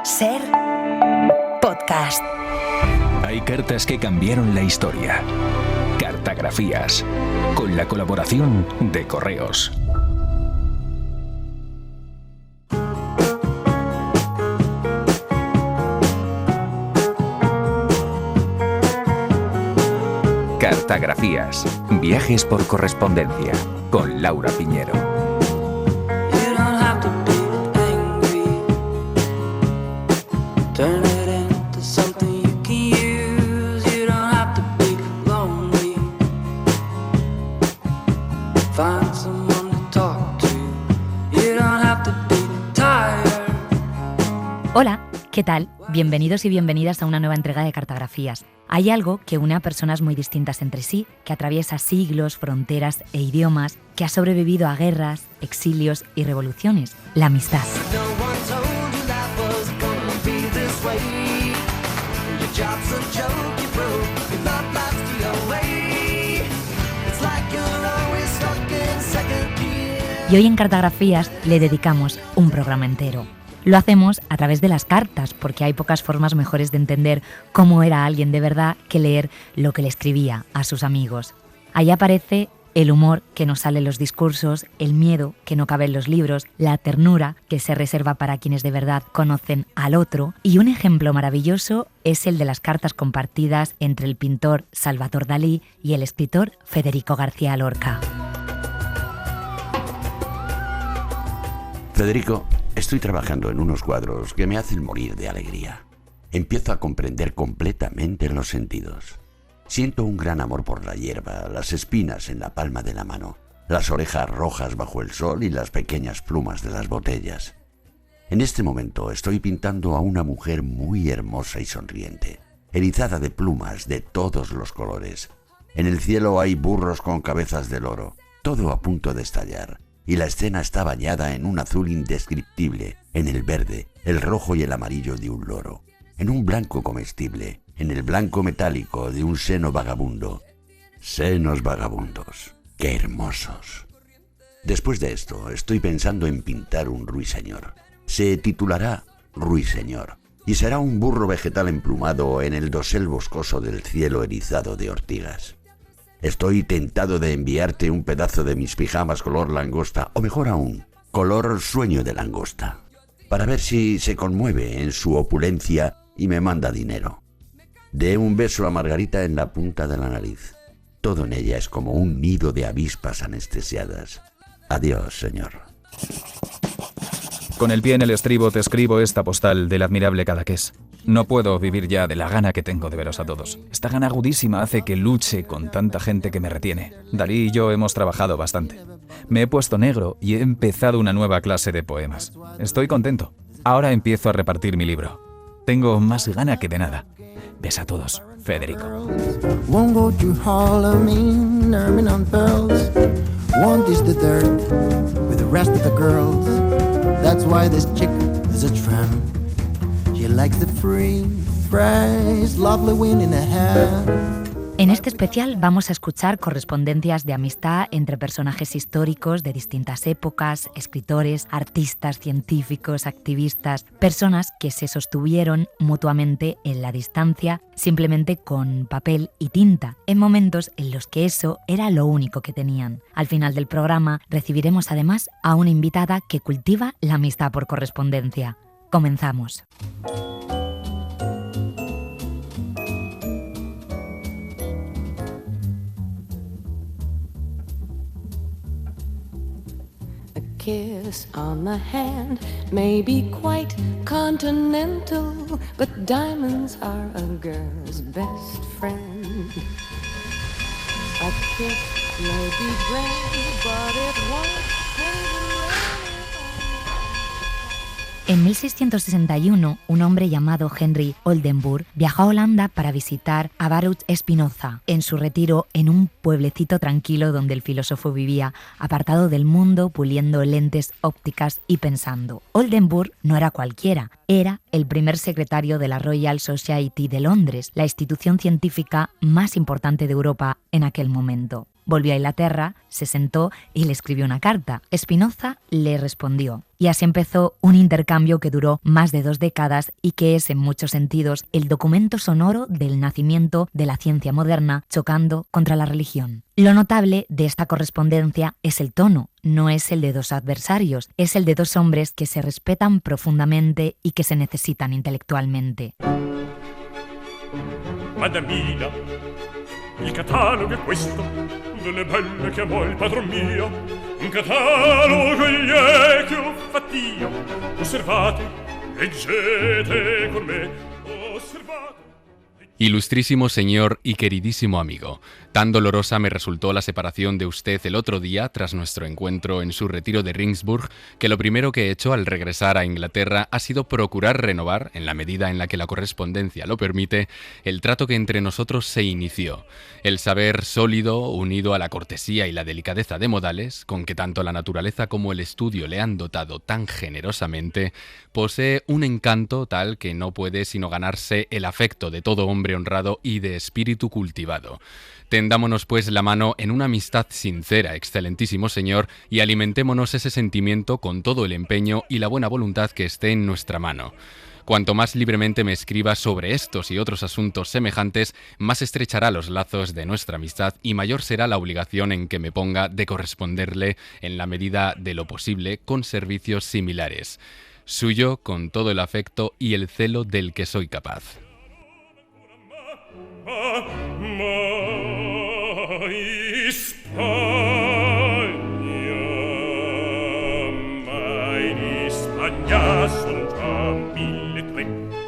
Ser podcast. Hay cartas que cambiaron la historia. Cartagrafías, con la colaboración de Correos. Cartagrafías, viajes por correspondencia, con Laura Piñero. Hola, ¿qué tal? Bienvenidos y bienvenidas a una nueva entrega de Cartagrafías. Hay algo que une a personas muy distintas entre sí, que atraviesa siglos, fronteras e idiomas, que ha sobrevivido a guerras, exilios y revoluciones: la amistad. Y hoy en Cartagrafías le dedicamos un programa entero. Lo hacemos a través de las cartas, porque hay pocas formas mejores de entender cómo era alguien de verdad que leer lo que le escribía a sus amigos. Ahí aparece el humor que no sale en los discursos, el miedo que no cabe en los libros, la ternura que se reserva para quienes de verdad conocen al otro, y un ejemplo maravilloso es el de las cartas compartidas entre el pintor Salvador Dalí y el escritor Federico García Lorca. Federico, estoy trabajando en unos cuadros que me hacen morir de alegría. Empiezo a comprender completamente los sentidos. Siento un gran amor por la hierba, las espinas en la palma de la mano, las orejas rojas bajo el sol y las pequeñas plumas de las botellas. En este momento estoy pintando a una mujer muy hermosa y sonriente, erizada de plumas de todos los colores. En el cielo hay burros con cabezas de loro, todo a punto de estallar. Y la escena está bañada en un azul indescriptible, en el verde, el rojo y el amarillo de un loro, en un blanco comestible, en el blanco metálico de un seno vagabundo. Senos vagabundos, ¡qué hermosos! Después de esto, estoy pensando en pintar un ruiseñor. Se titulará Ruiseñor, y será un burro vegetal emplumado en el dosel boscoso del cielo erizado de ortigas. Estoy tentado de enviarte un pedazo de mis pijamas color langosta, o mejor aún, color sueño de langosta, para ver si se conmueve en su opulencia y me manda dinero. Dé un beso a Margarita en la punta de la nariz. Todo en ella es como un nido de avispas anestesiadas. Adiós, señor. Con el pie en el estribo te escribo esta postal del admirable Cadaqués. No puedo vivir ya de la gana que tengo de veros a todos. Esta gana agudísima hace que luche con tanta gente que me retiene. Dalí y yo hemos trabajado bastante. Me he puesto negro y he empezado una nueva clase de poemas. Estoy contento. Ahora empiezo a repartir mi libro. Tengo más gana que de nada. Ves a todos, Federico. En este especial vamos a escuchar correspondencias de amistad entre personajes históricos de distintas épocas, escritores, artistas, científicos, activistas, personas que se sostuvieron mutuamente en la distancia simplemente con papel y tinta, en momentos en los que eso era lo único que tenían. Al final del programa recibiremos además a una invitada que cultiva la amistad por correspondencia. Comenzamos. Kiss on the hand may be quite continental, but diamonds are a girl's best friend. A kiss may be grand, but it won't change. En 1661, un hombre llamado Henry Oldenburg viajó a Holanda para visitar a Baruch Spinoza en su retiro en un pueblecito tranquilo donde el filósofo vivía, apartado del mundo, puliendo lentes ópticas y pensando. Oldenburg no era cualquiera, era el primer secretario de la Royal Society de Londres, la institución científica más importante de Europa en aquel momento. Volvió a Inglaterra, se sentó y le escribió una carta. Spinoza le respondió. Y así empezó un intercambio que duró más de 2 décadas y que es, en muchos sentidos, el documento sonoro del nacimiento de la ciencia moderna, chocando contra la religión. Lo notable de esta correspondencia es el tono. No es el de 2 adversarios, es el de 2 hombres que se respetan profundamente y que se necesitan intelectualmente. Madame mia, il catalogo è questo, delle belle che amò il padron mio, un catalogo gli che ho fatti io. Osservate, leggete con me, osservate. Ilustrísimo señor y queridísimo amigo, tan dolorosa me resultó la separación de usted el otro día tras nuestro encuentro en su retiro de Ringsburg, que lo primero que he hecho al regresar a Inglaterra ha sido procurar renovar, en la medida en la que la correspondencia lo permite, el trato que entre nosotros se inició. El saber sólido, unido a la cortesía y la delicadeza de modales, con que tanto la naturaleza como el estudio le han dotado tan generosamente, posee un encanto tal que no puede sino ganarse el afecto de todo hombre honrado y de espíritu cultivado. Tendámonos pues la mano en una amistad sincera, excelentísimo señor, y alimentémonos ese sentimiento con todo el empeño y la buena voluntad que esté en nuestra mano. Cuanto más libremente me escriba sobre estos y otros asuntos semejantes, más estrechará los lazos de nuestra amistad y mayor será la obligación en que me ponga de corresponderle, en la medida de lo posible, con servicios similares. Suyo con todo el afecto y el celo del que soy capaz.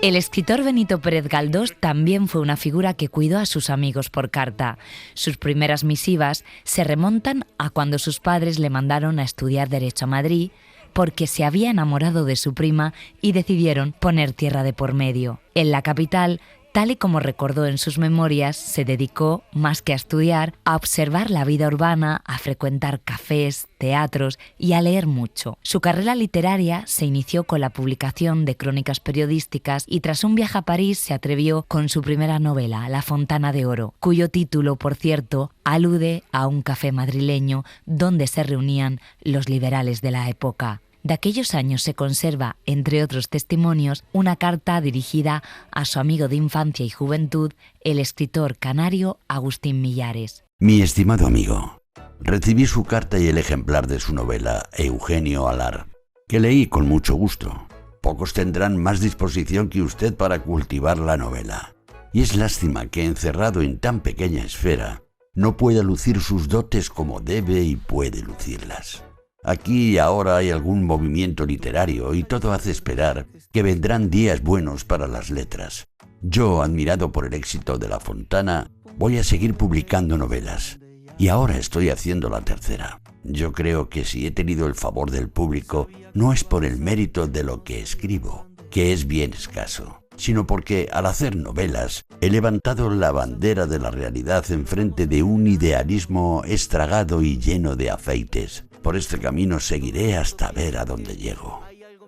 El escritor Benito Pérez Galdós también fue una figura que cuidó a sus amigos por carta. Sus primeras misivas se remontan a cuando sus padres le mandaron a estudiar Derecho a Madrid porque se había enamorado de su prima y decidieron poner tierra de por medio. En la capital, tal y como recordó en sus memorias, se dedicó, más que a estudiar, a observar la vida urbana, a frecuentar cafés, teatros y a leer mucho. Su carrera literaria se inició con la publicación de crónicas periodísticas y tras un viaje a París se atrevió con su primera novela, La Fontana de Oro, cuyo título, por cierto, alude a un café madrileño donde se reunían los liberales de la época. De aquellos años se conserva, entre otros testimonios, una carta dirigida a su amigo de infancia y juventud, el escritor canario Agustín Millares. Mi estimado amigo, recibí su carta y el ejemplar de su novela Eugenio Alar, que leí con mucho gusto. Pocos tendrán más disposición que usted para cultivar la novela. Y es lástima que, encerrado en tan pequeña esfera, no pueda lucir sus dotes como debe y puede lucirlas. Aquí y ahora hay algún movimiento literario y todo hace esperar que vendrán días buenos para las letras. Yo, admirado por el éxito de La Fontana, voy a seguir publicando novelas. Y ahora estoy haciendo la tercera. Yo creo que si he tenido el favor del público, no es por el mérito de lo que escribo, que es bien escaso, sino porque al hacer novelas he levantado la bandera de la realidad enfrente de un idealismo estragado y lleno de afeites. Por este camino seguiré hasta ver a dónde llego.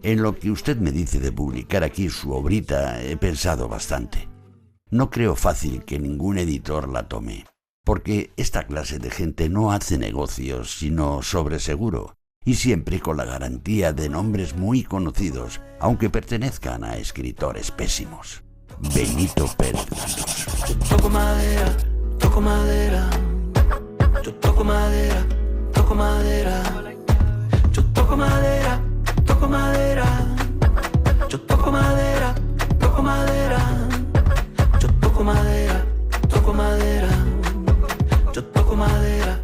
En lo que usted me dice de publicar aquí su obrita he pensado bastante. No creo fácil que ningún editor la tome, porque esta clase de gente no hace negocios sino sobre seguro, y siempre con la garantía de nombres muy conocidos, aunque pertenezcan a escritores pésimos. Benito Pérez Galdós. Toco madera, toco madera, yo toco madera. Toco madera, yo toco madera, toco madera, yo toco madera, toco madera, yo toco madera, toco madera, yo toco madera.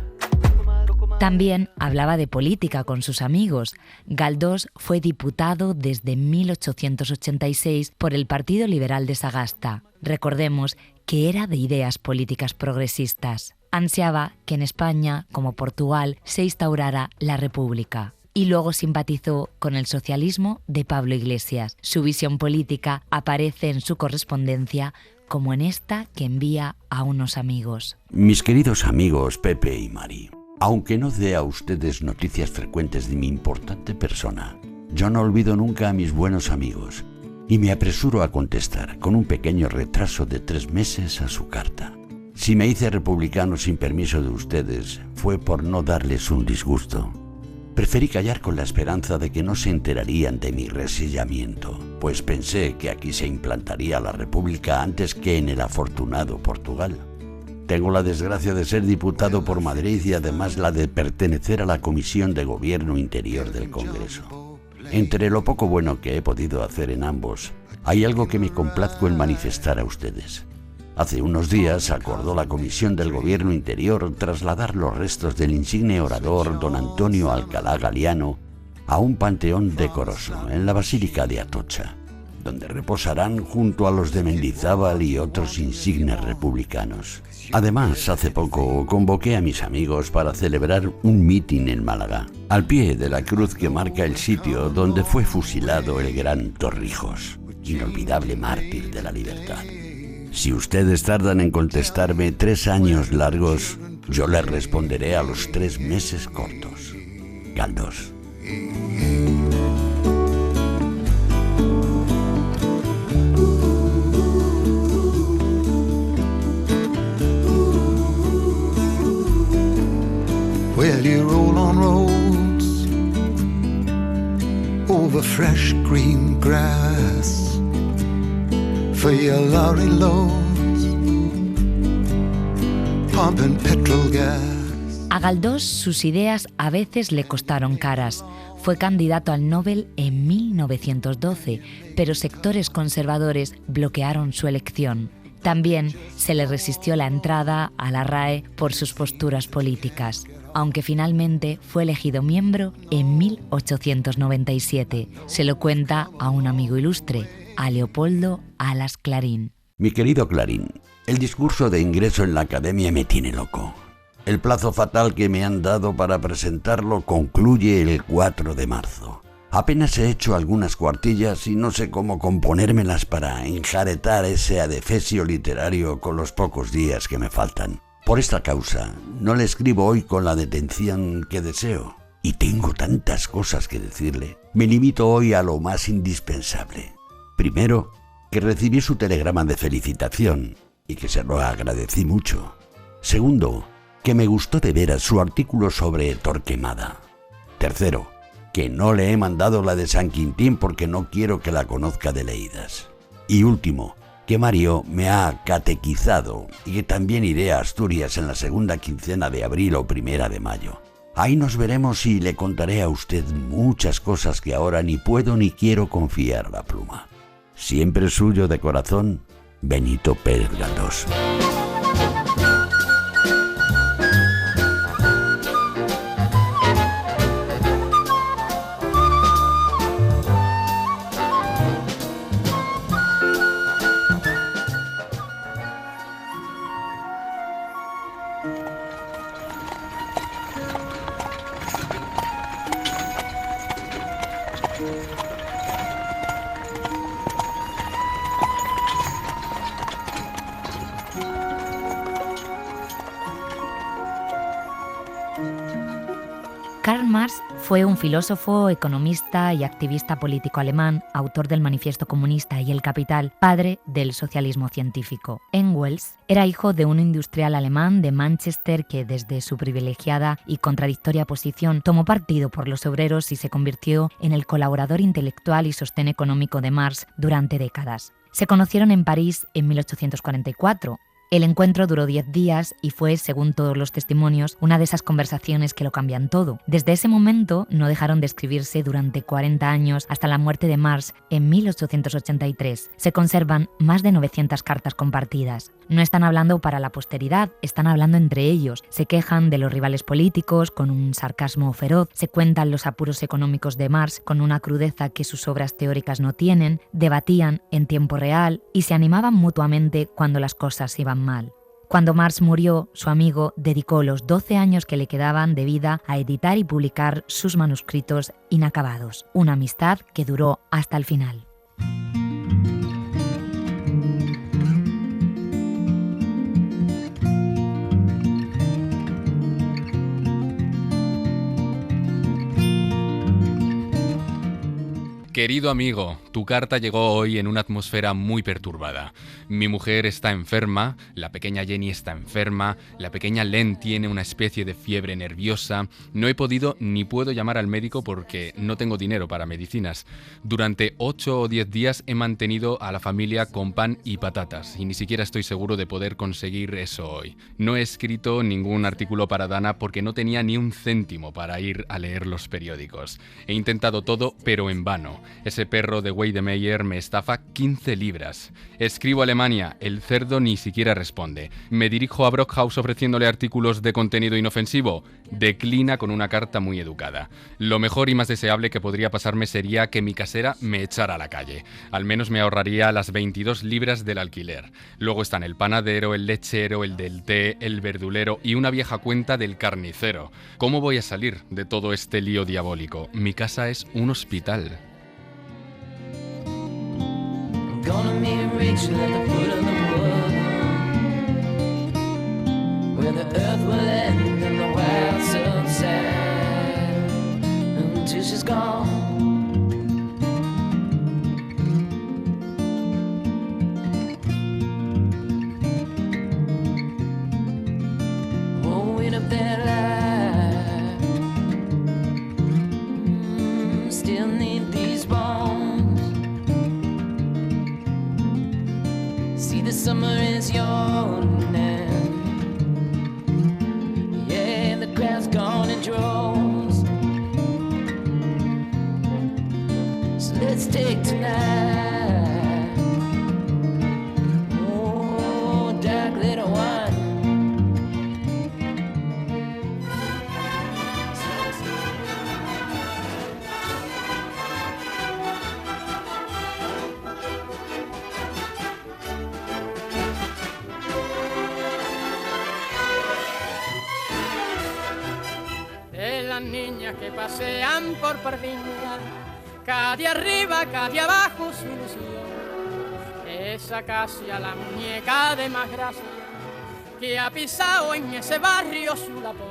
También hablaba de política con sus amigos. Galdós fue diputado desde 1886 por el Partido Liberal de Sagasta. Recordemos que era de ideas políticas progresistas. Ansiaba que en España, como Portugal, se instaurara la República. Y luego simpatizó con el socialismo de Pablo Iglesias. Su visión política aparece en su correspondencia, como en esta que envía a unos amigos. Mis queridos amigos Pepe y Mari, aunque no dé a ustedes noticias frecuentes de mi importante persona, yo no olvido nunca a mis buenos amigos y me apresuro a contestar con un pequeño retraso de 3 meses a su carta. Si me hice republicano sin permiso de ustedes, fue por no darles un disgusto. Preferí callar con la esperanza de que no se enterarían de mi resillamiento, pues pensé que aquí se implantaría la República antes que en el afortunado Portugal. Tengo la desgracia de ser diputado por Madrid y además la de pertenecer a la Comisión de Gobierno Interior del Congreso. Entre lo poco bueno que he podido hacer en ambos, hay algo que me complazco en manifestar a ustedes. Hace unos días acordó la Comisión del Gobierno Interior trasladar los restos del insigne orador don Antonio Alcalá Galiano a un panteón decoroso en la Basílica de Atocha, donde reposarán junto a los de Mendizábal y otros insignes republicanos. Además, hace poco convoqué a mis amigos para celebrar un mitin en Málaga, al pie de la cruz que marca el sitio donde fue fusilado el gran Torrijos, inolvidable mártir de la libertad. Si ustedes tardan en contestarme 3 años largos, yo les responderé a los 3 meses cortos. Galdós. Well, you roll on roads over fresh green grass for your lorry loads, pumping petrol gas. A Galdós sus ideas a veces le costaron caras. Fue candidato al Nobel en 1912, pero sectores conservadores bloquearon su elección. También se le resistió la entrada a la RAE por sus posturas políticas, aunque finalmente fue elegido miembro en 1897. Se lo cuenta a un amigo ilustre, a Leopoldo Alas Clarín. Mi querido Clarín, el discurso de ingreso en la academia me tiene loco. El plazo fatal que me han dado para presentarlo concluye el 4 de marzo. Apenas he hecho algunas cuartillas y no sé cómo componérmelas para enjaretar ese adefesio literario con los pocos días que me faltan. Por esta causa, no le escribo hoy con la detención que deseo. Y tengo tantas cosas que decirle. Me limito hoy a lo más indispensable. Primero, que recibí su telegrama de felicitación y que se lo agradecí mucho. Segundo, que me gustó de veras su artículo sobre Torquemada. Tercero, que no le he mandado la de San Quintín porque no quiero que la conozca de leídas. Y último, que Mario me ha catequizado y que también iré a Asturias en la segunda quincena de abril o primera de mayo. Ahí nos veremos y le contaré a usted muchas cosas que ahora ni puedo ni quiero confiar a la pluma. Siempre suyo de corazón, Benito Pérez Galdós. Karl Marx fue un filósofo, economista y activista político alemán, autor del Manifiesto Comunista y El Capital, padre del socialismo científico. Engels era hijo de un industrial alemán de Manchester que, desde su privilegiada y contradictoria posición, tomó partido por los obreros y se convirtió en el colaborador intelectual y sostén económico de Marx durante décadas. Se conocieron en París en 1844. El encuentro duró 10 días y fue, según todos los testimonios, una de esas conversaciones que lo cambian todo. Desde ese momento no dejaron de escribirse durante 40 años hasta la muerte de Marx en 1883. Se conservan más de 900 cartas compartidas. No están hablando para la posteridad, están hablando entre ellos. Se quejan de los rivales políticos con un sarcasmo feroz, se cuentan los apuros económicos de Marx con una crudeza que sus obras teóricas no tienen, debatían en tiempo real y se animaban mutuamente cuando las cosas iban mal. Cuando Marx murió, su amigo dedicó los 12 años que le quedaban de vida a editar y publicar sus manuscritos inacabados, una amistad que duró hasta el final. Querido amigo, tu carta llegó hoy en una atmósfera muy perturbada. Mi mujer está enferma, la pequeña Jenny está enferma, la pequeña Len tiene una especie de fiebre nerviosa. No he podido ni puedo llamar al médico porque no tengo dinero para medicinas. Durante 8 o 10 días he mantenido a la familia con pan y patatas y ni siquiera estoy seguro de poder conseguir eso hoy. No he escrito ningún artículo para Dana porque no tenía ni un céntimo para ir a leer los periódicos. He intentado todo, pero en vano. Ese perro de Weidemeyer me estafa 15 libras. Escribo a Alemania, el cerdo ni siquiera responde. Me dirijo a Brockhaus ofreciéndole artículos de contenido inofensivo. Declina con una carta muy educada. Lo mejor y más deseable que podría pasarme sería que mi casera me echara a la calle. Al menos me ahorraría las 22 libras del alquiler. Luego están el panadero, el lechero, el del té, el verdulero y una vieja cuenta del carnicero. ¿Cómo voy a salir de todo este lío diabólico? Mi casa es un hospital. Gonna meet Rachel at the foot of the wood, where the earth will end and the wild subside until she's gone. Oh, wait up there, life still need these bones. The summer is yawning, yeah, the crowd's gone in droves. So let's take tonight, oh, dark little one. Las niñas que pasean por Pardiña, cada día arriba, cada día abajo su ilusión. Esa casi a la muñeca de más gracia que ha pisado en ese barrio su lapón.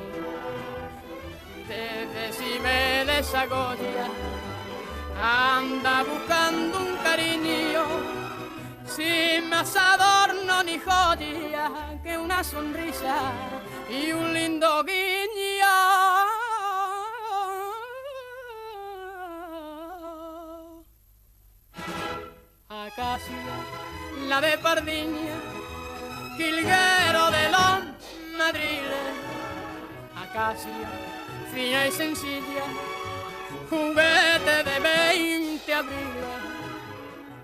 Desde Cibeles a Goya anda buscando un cariño, sin más adorno ni joya que una sonrisa y un lindo guiño. Acacia, la de Pardiña, jilguero de los madriles. Acacia, fina y sencilla, juguete de 20 abriles.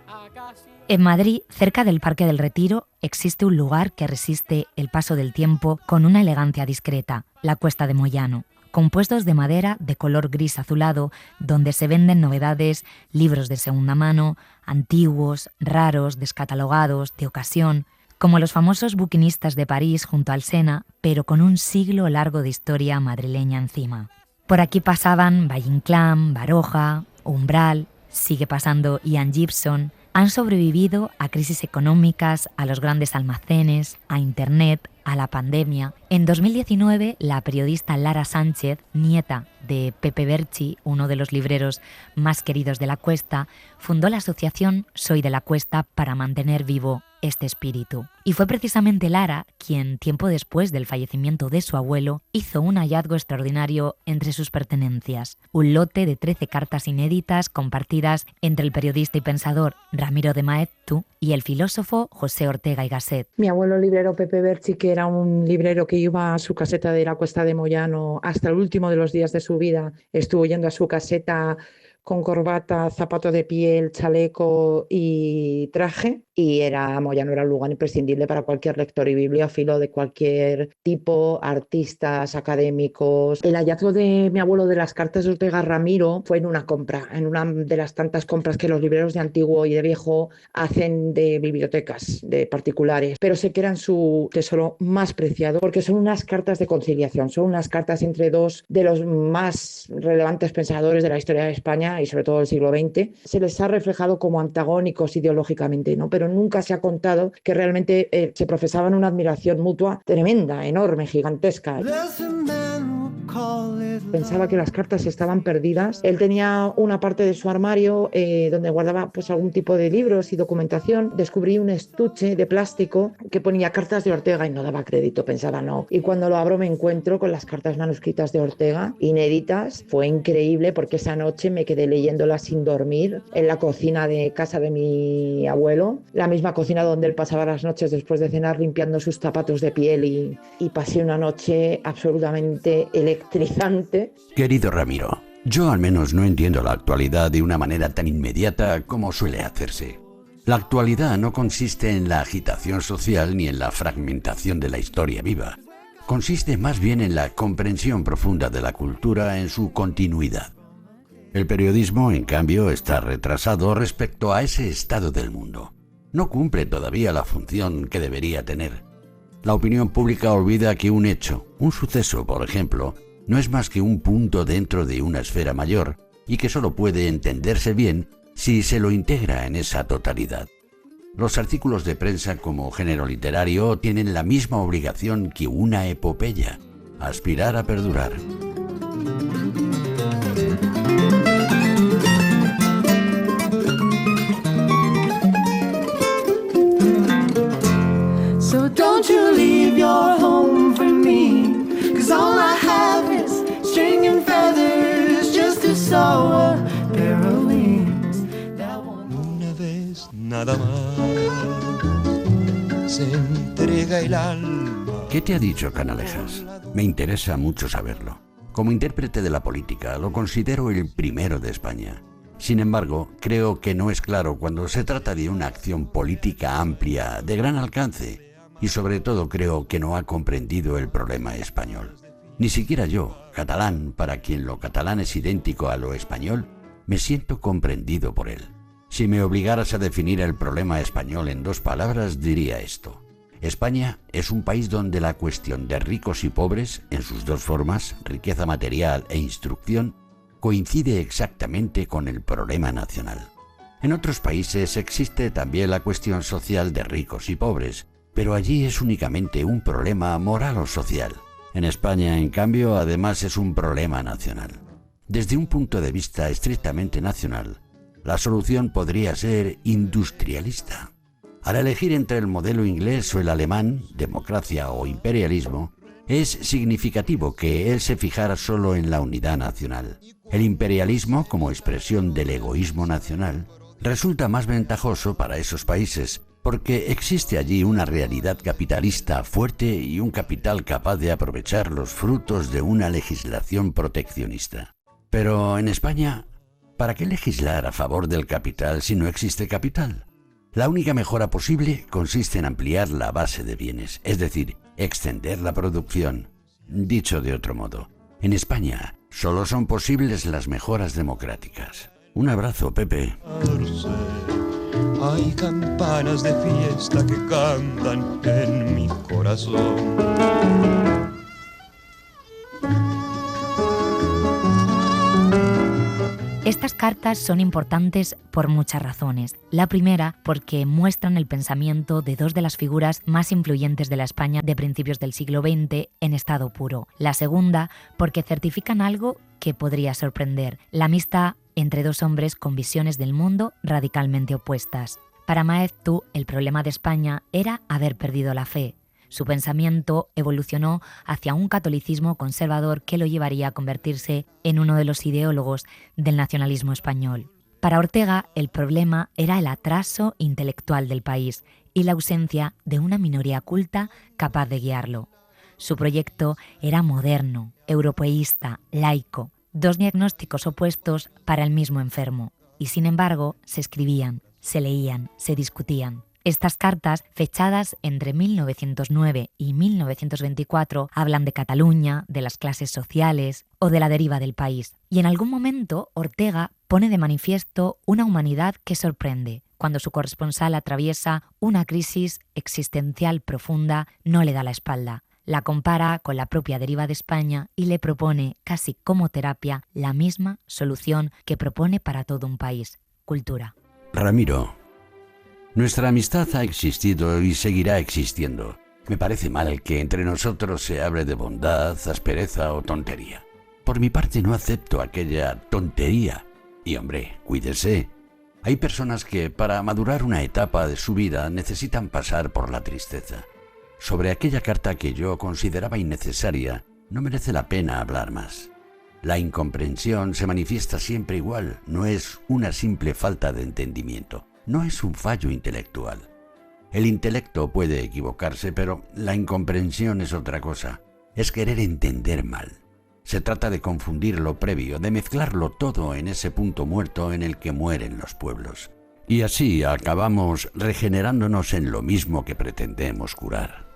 Acacia. En Madrid, cerca del Parque del Retiro, existe un lugar que resiste el paso del tiempo con una elegancia discreta, la Cuesta de Moyano. Compuestos de madera de color gris azulado, donde se venden novedades, libros de segunda mano, antiguos, raros, descatalogados, de ocasión, como los famosos buquinistas de París junto al Sena, pero con un siglo largo de historia madrileña encima. Por aquí pasaban Valle Inclán, Baroja, Umbral, sigue pasando Ian Gibson. Han sobrevivido a crisis económicas, a los grandes almacenes, a Internet, a la pandemia. En 2019, la periodista Lara Sánchez, nieta de Pepe Berchi, uno de los libreros más queridos de la Cuesta, fundó la asociación Soy de la Cuesta para mantener vivo este espíritu. Y fue precisamente Lara quien, tiempo después del fallecimiento de su abuelo, hizo un hallazgo extraordinario entre sus pertenencias. Un lote de 13 cartas inéditas compartidas entre el periodista y pensador Ramiro de Maeztu y el filósofo José Ortega y Gasset. Mi abuelo librero Pepe Berchi, que era un librero que iba a su caseta de la Cuesta de Moyano hasta el último de los días de su vida, estuvo yendo a su caseta con corbata, zapato de piel, chaleco y traje, y Moyano era un lugar imprescindible para cualquier lector y bibliófilo de cualquier tipo, artistas, académicos. El hallazgo de mi abuelo de las cartas de Ortega Ramiro fue en una compra, en una de las tantas compras que los libreros de antiguo y de viejo hacen de bibliotecas, de particulares, pero sé que eran su tesoro más preciado porque son unas cartas de conciliación, son unas cartas entre dos de los más relevantes pensadores de la historia de España y sobre todo del siglo XX. Se les ha reflejado como antagónicos ideológicamente, ¿no? Pero nunca se ha contado que realmente se profesaban una admiración mutua tremenda, enorme, gigantesca. There's a man who call his Pensaba que las cartas estaban perdidas. Él tenía una parte de su armario donde guardaba pues algún tipo de libros y documentación. Descubrí un estuche de plástico que ponía cartas de Ortega y no daba crédito, pensaba no. Y cuando lo abro me encuentro con las cartas manuscritas de Ortega, inéditas. Fue increíble porque esa noche me quedé leyéndolas sin dormir en la cocina de casa de mi abuelo, la misma cocina donde él pasaba las noches después de cenar limpiando sus zapatos de piel y pasé una noche absolutamente electrizante. Querido Ramiro, yo al menos no entiendo la actualidad de una manera tan inmediata como suele hacerse. La actualidad no consiste en la agitación social ni en la fragmentación de la historia viva. Consiste más bien en la comprensión profunda de la cultura en su continuidad. El periodismo, en cambio, está retrasado respecto a ese estado del mundo. No cumple todavía la función que debería tener. La opinión pública olvida que un hecho, un suceso, por ejemplo, no es más que un punto dentro de una esfera mayor y que solo puede entenderse bien si se lo integra en esa totalidad. Los artículos de prensa como género literario tienen la misma obligación que una epopeya, aspirar a perdurar. So don't you leave your home for me, 'cause all I have is string and feathers just to sew a pair of wings. Una vez nada más se entrega el alma. ¿Qué te ha dicho Canalejas? Me interesa mucho saberlo. Como intérprete de la política, lo considero el primero de España. Sin embargo, creo que no es claro cuando se trata de una acción política amplia, de gran alcance, y sobre todo creo que no ha comprendido el problema español. Ni siquiera yo, catalán, para quien lo catalán es idéntico a lo español, me siento comprendido por él. Si me obligaras a definir el problema español en 2 palabras, diría esto. España es un país donde la cuestión de ricos y pobres, en sus 2 formas, riqueza material e instrucción, coincide exactamente con el problema nacional. En otros países existe también la cuestión social de ricos y pobres, pero allí es únicamente un problema moral o social. En España, en cambio, además es un problema nacional. Desde un punto de vista estrictamente nacional, la solución podría ser industrialista. Al elegir entre el modelo inglés o el alemán, democracia o imperialismo, es significativo que él se fijara solo en la unidad nacional. El imperialismo, como expresión del egoísmo nacional, resulta más ventajoso para esos países, porque existe allí una realidad capitalista fuerte y un capital capaz de aprovechar los frutos de una legislación proteccionista. Pero en España, ¿para qué legislar a favor del capital si no existe capital? La única mejora posible consiste en ampliar la base de bienes, es decir, extender la producción. Dicho de otro modo, en España solo son posibles las mejoras democráticas. Un abrazo, Pepe. Hay campanas de fiesta que cantan en mi corazón. Estas cartas son importantes por muchas razones. La primera, porque muestran el pensamiento de 2 de las figuras más influyentes de la España de principios del siglo XX en estado puro. La segunda, porque certifican algo que podría sorprender: la amistad entre 2 hombres con visiones del mundo radicalmente opuestas. Para Maeztu, el problema de España era haber perdido la fe. Su pensamiento evolucionó hacia un catolicismo conservador que lo llevaría a convertirse en uno de los ideólogos del nacionalismo español. Para Ortega, el problema era el atraso intelectual del país y la ausencia de una minoría culta capaz de guiarlo. Su proyecto era moderno, europeísta, laico, 2 diagnósticos opuestos para el mismo enfermo, y sin embargo se escribían, se leían, se discutían. Estas cartas, fechadas entre 1909 y 1924, hablan de Cataluña, de las clases sociales o de la deriva del país. Y en algún momento Ortega pone de manifiesto una humanidad que sorprende. Cuando su corresponsal atraviesa una crisis existencial profunda, no le da la espalda. La compara con la propia deriva de España y le propone, casi como terapia, la misma solución que propone para todo un país: cultura. Ramiro, nuestra amistad ha existido y seguirá existiendo. Me parece mal que entre nosotros se hable de bondad, aspereza o tontería. Por mi parte no acepto aquella tontería. Y hombre, cuídese. Hay personas que para madurar una etapa de su vida necesitan pasar por la tristeza. Sobre aquella carta que yo consideraba innecesaria, no merece la pena hablar más. La incomprensión se manifiesta siempre igual, no es una simple falta de entendimiento, no es un fallo intelectual. El intelecto puede equivocarse, pero la incomprensión es otra cosa, es querer entender mal. Se trata de confundir lo previo, de mezclarlo todo en ese punto muerto en el que mueren los pueblos. Y así acabamos regenerándonos en lo mismo que pretendemos curar.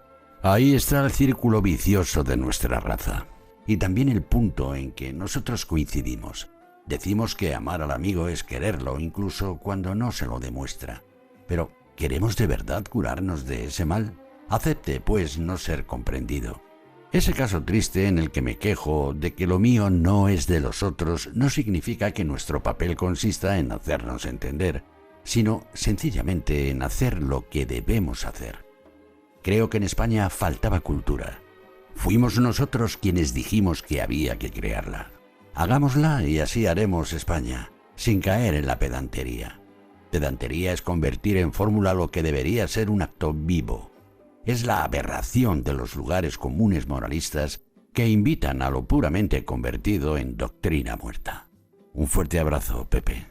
Ahí está el círculo vicioso de nuestra raza. Y también el punto en que nosotros coincidimos. Decimos que amar al amigo es quererlo, incluso cuando no se lo demuestra. Pero, ¿queremos de verdad curarnos de ese mal? Acepte, pues, no ser comprendido. Ese caso triste en el que me quejo de que lo mío no es de los otros no significa que nuestro papel consista en hacernos entender, sino sencillamente en hacer lo que debemos hacer. Creo que en España faltaba cultura. Fuimos nosotros quienes dijimos que había que crearla. Hagámosla y así haremos España, sin caer en la pedantería. Pedantería es convertir en fórmula lo que debería ser un acto vivo. Es la aberración de los lugares comunes moralistas que invitan a lo puramente convertido en doctrina muerta. Un fuerte abrazo, Pepe.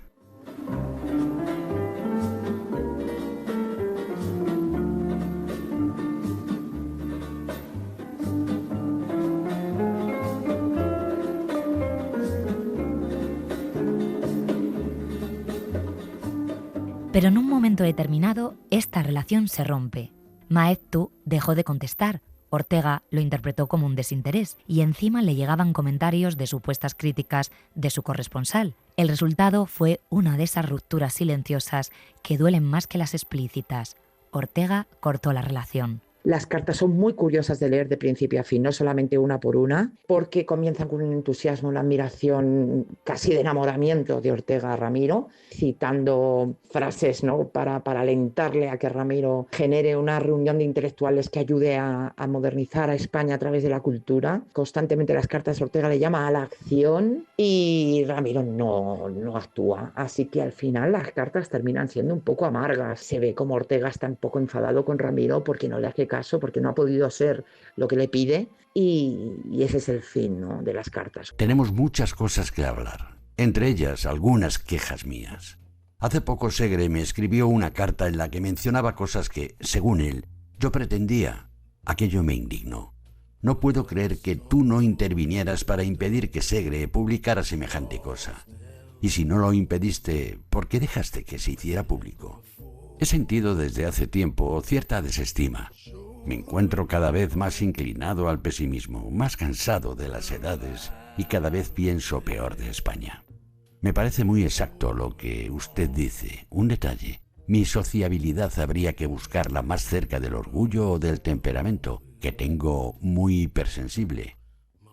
Pero en un momento determinado, esta relación se rompe. Maeztu dejó de contestar. Ortega lo interpretó como un desinterés y encima le llegaban comentarios de supuestas críticas de su corresponsal. El resultado fue una de esas rupturas silenciosas que duelen más que las explícitas. Ortega cortó la relación. Las cartas son muy curiosas de leer de principio a fin, no solamente una por una, porque comienzan con un entusiasmo, una admiración casi de enamoramiento de Ortega a Ramiro, citando frases, ¿no?, para alentarle a que Ramiro genere una reunión de intelectuales que ayude a modernizar a España a través de la cultura. Constantemente las cartas de Ortega le llama a la acción y Ramiro no actúa. Así que al final las cartas terminan siendo un poco amargas. Se ve como Ortega está un poco enfadado con Ramiro porque no le hace caso, porque no ha podido hacer lo que le pide y ese es el fin, ¿no?, de las cartas. Tenemos muchas cosas que hablar, entre ellas algunas quejas mías. Hace poco Segre me escribió una carta en la que mencionaba cosas que, según él, yo pretendía. Aquello me indignó. No puedo creer que tú no intervinieras para impedir que Segre publicara semejante cosa. Y si no lo impediste, ¿por qué dejaste que se hiciera público? He sentido desde hace tiempo cierta desestima. Me encuentro cada vez más inclinado al pesimismo, más cansado de las edades y cada vez pienso peor de España. Me parece muy exacto lo que usted dice. Un detalle. Mi sociabilidad habría que buscarla más cerca del orgullo o del temperamento, que tengo muy hipersensible,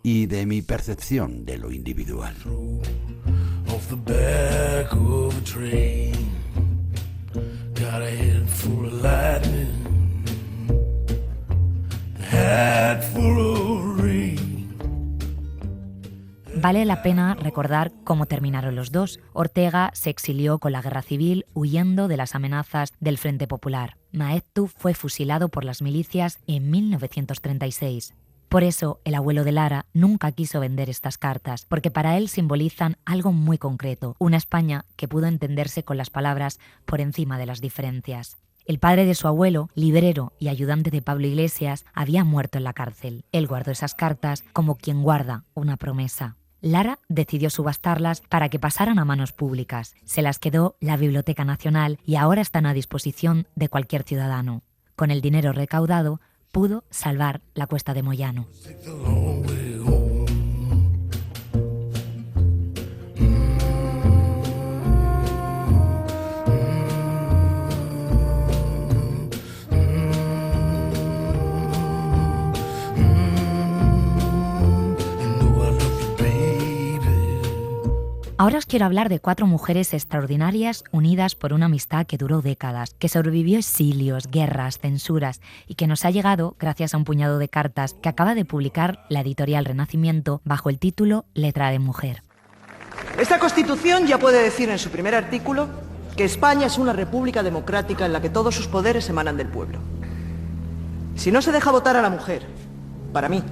y de mi percepción de lo individual. Got a head full of lightning, hat full of rain. Vale la pena recordar cómo terminaron los dos. Ortega se exilió con la guerra civil huyendo de las amenazas del Frente Popular. Maeztu fue fusilado por las milicias en 1936. Por eso, el abuelo de Lara nunca quiso vender estas cartas, porque para él simbolizan algo muy concreto, una España que pudo entenderse con las palabras por encima de las diferencias. El padre de su abuelo, librero y ayudante de Pablo Iglesias, había muerto en la cárcel. Él guardó esas cartas como quien guarda una promesa. Lara decidió subastarlas para que pasaran a manos públicas. Se las quedó la Biblioteca Nacional y ahora están a disposición de cualquier ciudadano. Con el dinero recaudado, pudo salvar la Cuesta de Moyano. Ahora os quiero hablar de 4 mujeres extraordinarias unidas por una amistad que duró décadas, que sobrevivió exilios, guerras, censuras y que nos ha llegado gracias a un puñado de cartas que acaba de publicar la editorial Renacimiento bajo el título Letra de Mujer. Esta Constitución ya puede decir en su primer artículo que España es una república democrática en la que todos sus poderes emanan del pueblo. Si no se deja votar a la mujer, para mí.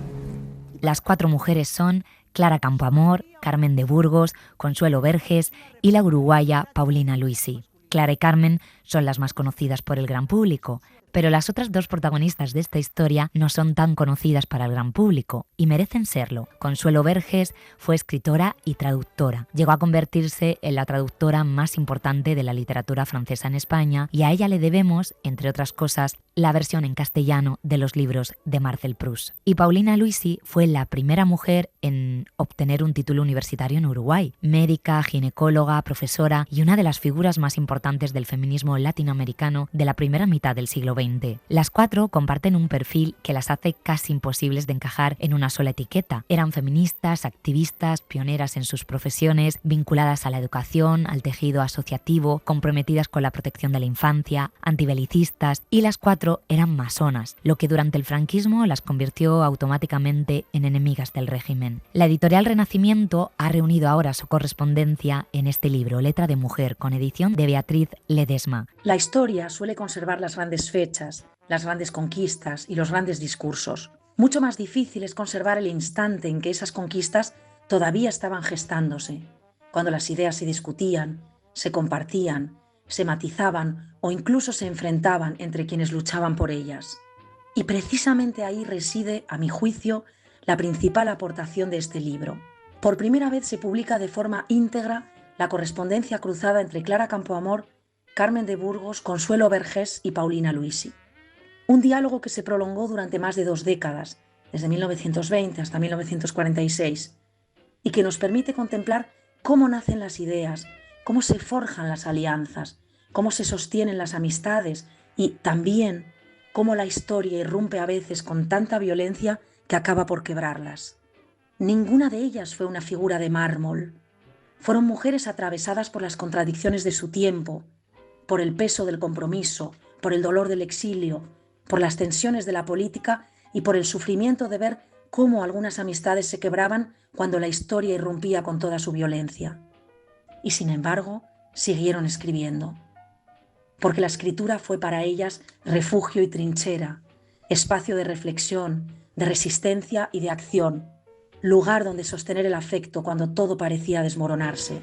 Las 4 mujeres son Clara Campoamor, Carmen de Burgos, Consuelo Verges y la uruguaya Paulina Luisi. Clara y Carmen son las más conocidas por el gran público, pero las otras 2 protagonistas de esta historia no son tan conocidas para el gran público y merecen serlo. Consuelo Verges fue escritora y traductora. Llegó a convertirse en la traductora más importante de la literatura francesa en España y a ella le debemos, entre otras cosas, la versión en castellano de los libros de Marcel Proust. Y Paulina Luisi fue la primera mujer en obtener un título universitario en Uruguay. Médica, ginecóloga, profesora y una de las figuras más importantes del feminismo latinoamericano de la primera mitad del siglo XX. Las 4 comparten un perfil que las hace casi imposibles de encajar en una sola etiqueta. Eran feministas, activistas, pioneras en sus profesiones, vinculadas a la educación, al tejido asociativo, comprometidas con la protección de la infancia, antibelicistas, y las 4 eran masonas, lo que durante el franquismo las convirtió automáticamente en enemigas del régimen. La editorial Renacimiento ha reunido ahora su correspondencia en este libro, Letra de Mujer, con edición de Beatriz Ledesma. La historia suele conservar las grandes fechas, las grandes conquistas y los grandes discursos. Mucho más difícil es conservar el instante en que esas conquistas todavía estaban gestándose, cuando las ideas se discutían, se compartían, se matizaban o incluso se enfrentaban entre quienes luchaban por ellas. Y precisamente ahí reside, a mi juicio, la principal aportación de este libro. Por primera vez se publica de forma íntegra la correspondencia cruzada entre Clara Campoamor, Carmen de Burgos, Consuelo Verges y Paulina Luisi. Un diálogo que se prolongó durante más de 2 décadas, desde 1920 hasta 1946, y que nos permite contemplar cómo nacen las ideas, cómo se forjan las alianzas, cómo se sostienen las amistades y también cómo la historia irrumpe a veces con tanta violencia que acaba por quebrarlas. Ninguna de ellas fue una figura de mármol. Fueron mujeres atravesadas por las contradicciones de su tiempo, por el peso del compromiso, por el dolor del exilio, por las tensiones de la política y por el sufrimiento de ver cómo algunas amistades se quebraban cuando la historia irrumpía con toda su violencia. Y sin embargo, siguieron escribiendo. Porque la escritura fue para ellas refugio y trinchera, espacio de reflexión, de resistencia y de acción, lugar donde sostener el afecto cuando todo parecía desmoronarse.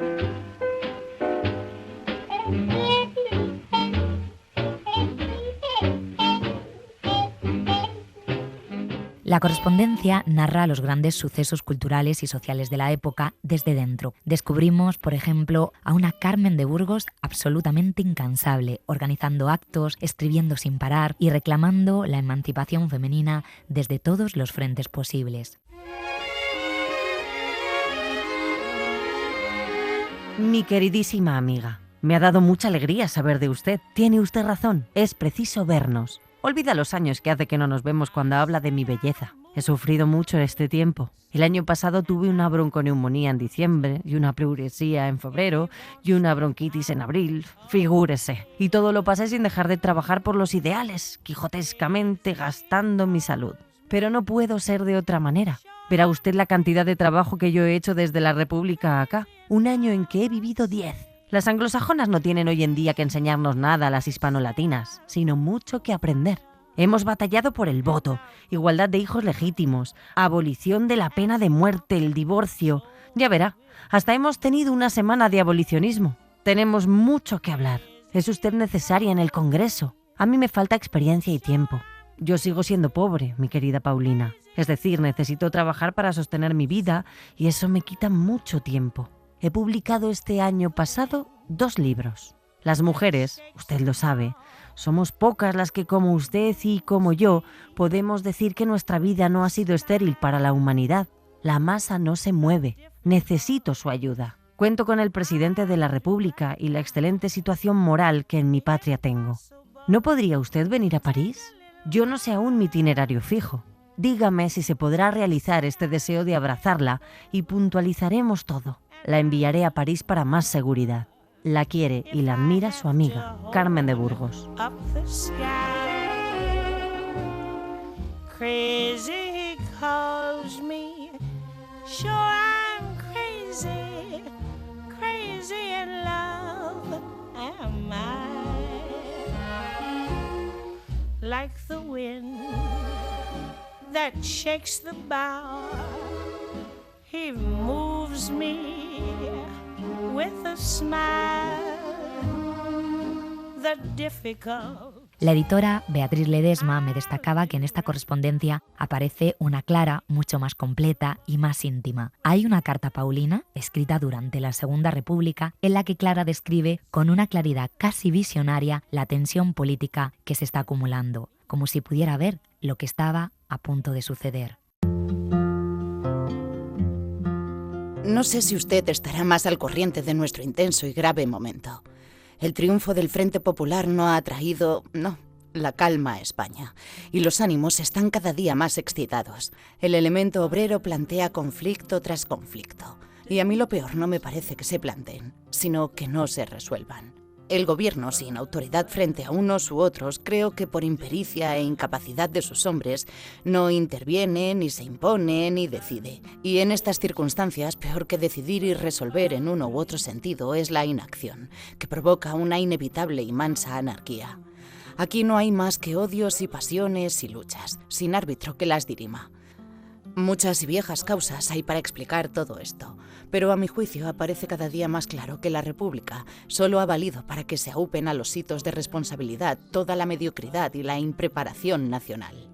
La correspondencia narra los grandes sucesos culturales y sociales de la época desde dentro. Descubrimos, por ejemplo, a una Carmen de Burgos absolutamente incansable, organizando actos, escribiendo sin parar y reclamando la emancipación femenina desde todos los frentes posibles. Mi queridísima amiga, me ha dado mucha alegría saber de usted. Tiene usted razón, es preciso vernos. Olvida los años que hace que no nos vemos cuando habla de mi belleza. He sufrido mucho este tiempo. El año pasado tuve una bronconeumonía en diciembre y una pleuresía en febrero y una bronquitis en abril. Figúrese. Y todo lo pasé sin dejar de trabajar por los ideales, quijotescamente gastando mi salud. Pero no puedo ser de otra manera. Verá usted la cantidad de trabajo que yo he hecho desde la República acá. Un año en que he vivido 10. Las anglosajonas no tienen hoy en día que enseñarnos nada a las hispanolatinas, sino mucho que aprender. Hemos batallado por el voto, igualdad de hijos legítimos, abolición de la pena de muerte, el divorcio. Ya verá, hasta hemos tenido una semana de abolicionismo. Tenemos mucho que hablar. Es usted necesaria en el Congreso. A mí me falta experiencia y tiempo. Yo sigo siendo pobre, mi querida Paulina. Es decir, necesito trabajar para sostener mi vida y eso me quita mucho tiempo. He publicado este año pasado 2 libros. Las mujeres, usted lo sabe, somos pocas las que como usted y como yo podemos decir que nuestra vida no ha sido estéril para la humanidad. La masa no se mueve. Necesito su ayuda. Cuento con el presidente de la República y la excelente situación moral que en mi patria tengo. ¿No podría usted venir a París? Yo no sé aún mi itinerario fijo. Dígame si se podrá realizar este deseo de abrazarla y puntualizaremos todo. La enviaré a París para más seguridad. La quiere y la admira su amiga, Carmen de Burgos. Up the sky. Crazy he calls me. Sure I'm crazy. Crazy in love am I. Like the wind that shakes the bough, he moves me with a smile. The difficult. La editora Beatriz Ledesma me destacaba que en esta correspondencia aparece una Clara mucho más completa y más íntima. Hay una carta paulina, escrita durante la Segunda República, en la que Clara describe con una claridad casi visionaria la tensión política que se está acumulando, como si pudiera ver lo que estaba a punto de suceder. No sé si usted estará más al corriente de nuestro intenso y grave momento. El triunfo del Frente Popular no ha traído, la calma a España, y los ánimos están cada día más excitados. El elemento obrero plantea conflicto tras conflicto, y a mí lo peor no me parece que se planteen, sino que no se resuelvan. El gobierno, sin autoridad frente a unos u otros, creo que por impericia e incapacidad de sus hombres, no interviene, ni se impone, ni decide. Y en estas circunstancias, peor que decidir y resolver en uno u otro sentido es la inacción, que provoca una inevitable y mansa anarquía. Aquí no hay más que odios y pasiones y luchas, sin árbitro que las dirima. Muchas y viejas causas hay para explicar todo esto, pero a mi juicio aparece cada día más claro que la República solo ha valido para que se aupen a los hitos de responsabilidad toda la mediocridad y la impreparación nacional.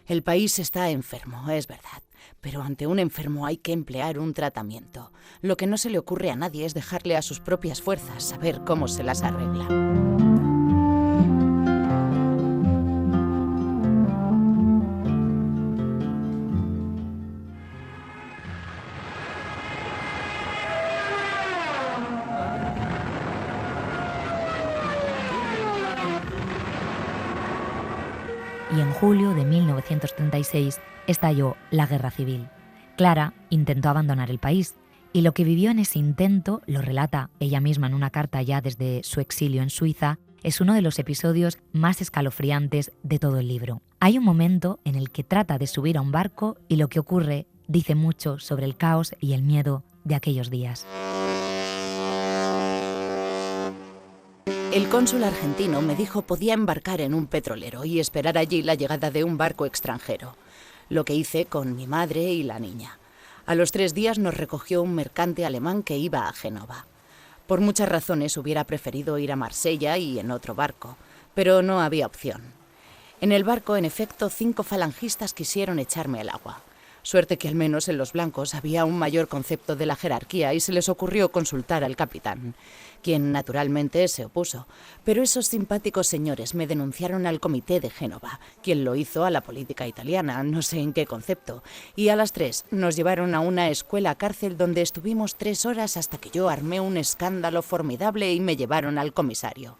El país está enfermo, es verdad, pero ante un enfermo hay que emplear un tratamiento. Lo que no se le ocurre a nadie es dejarle a sus propias fuerzas saber cómo se las arregla. Y en julio de 1936 estalló la Guerra Civil. Clara intentó abandonar el país y lo que vivió en ese intento, lo relata ella misma en una carta ya desde su exilio en Suiza, es uno de los episodios más escalofriantes de todo el libro. Hay un momento en el que trata de subir a un barco y lo que ocurre dice mucho sobre el caos y el miedo de aquellos días. El cónsul argentino me dijo podía embarcar en un petrolero y esperar allí la llegada de un barco extranjero, lo que hice con mi madre y la niña. A los 3 días nos recogió un mercante alemán que iba a Génova. Por muchas razones hubiera preferido ir a Marsella y en otro barco, pero no había opción. En el barco, en efecto, 5 falangistas quisieron echarme al agua. Suerte que al menos en los blancos había un mayor concepto de la jerarquía y se les ocurrió consultar al capitán, quien naturalmente se opuso. Pero esos simpáticos señores me denunciaron al Comité de Génova, quien lo hizo a la política italiana, no sé en qué concepto. Y a las 3 nos llevaron a una escuela cárcel donde estuvimos 3 horas hasta que yo armé un escándalo formidable y me llevaron al comisario,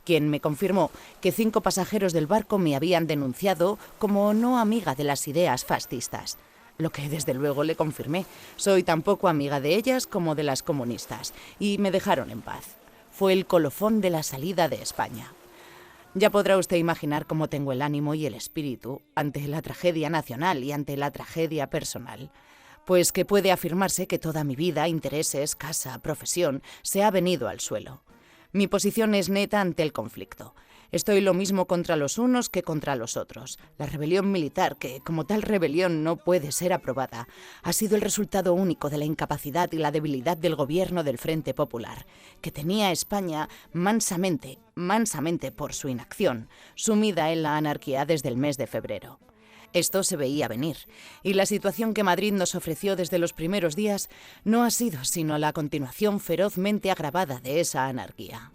quien me confirmó que 5 pasajeros del barco me habían denunciado como no amiga de las ideas fascistas. Lo que desde luego le confirmé. Soy tan poco amiga de ellas como de las comunistas, y me dejaron en paz. Fue el colofón de la salida de España. Ya podrá usted imaginar cómo tengo el ánimo y el espíritu ante la tragedia nacional y ante la tragedia personal. Pues que puede afirmarse que toda mi vida, intereses, casa, profesión, se ha venido al suelo. Mi posición es neta ante el conflicto. Estoy lo mismo contra los unos que contra los otros. La rebelión militar, que como tal rebelión no puede ser aprobada, ha sido el resultado único de la incapacidad y la debilidad del gobierno del Frente Popular, que tenía a España mansamente por su inacción, sumida en la anarquía desde el mes de febrero. Esto se veía venir, y la situación que Madrid nos ofreció desde los primeros días no ha sido sino la continuación ferozmente agravada de esa anarquía.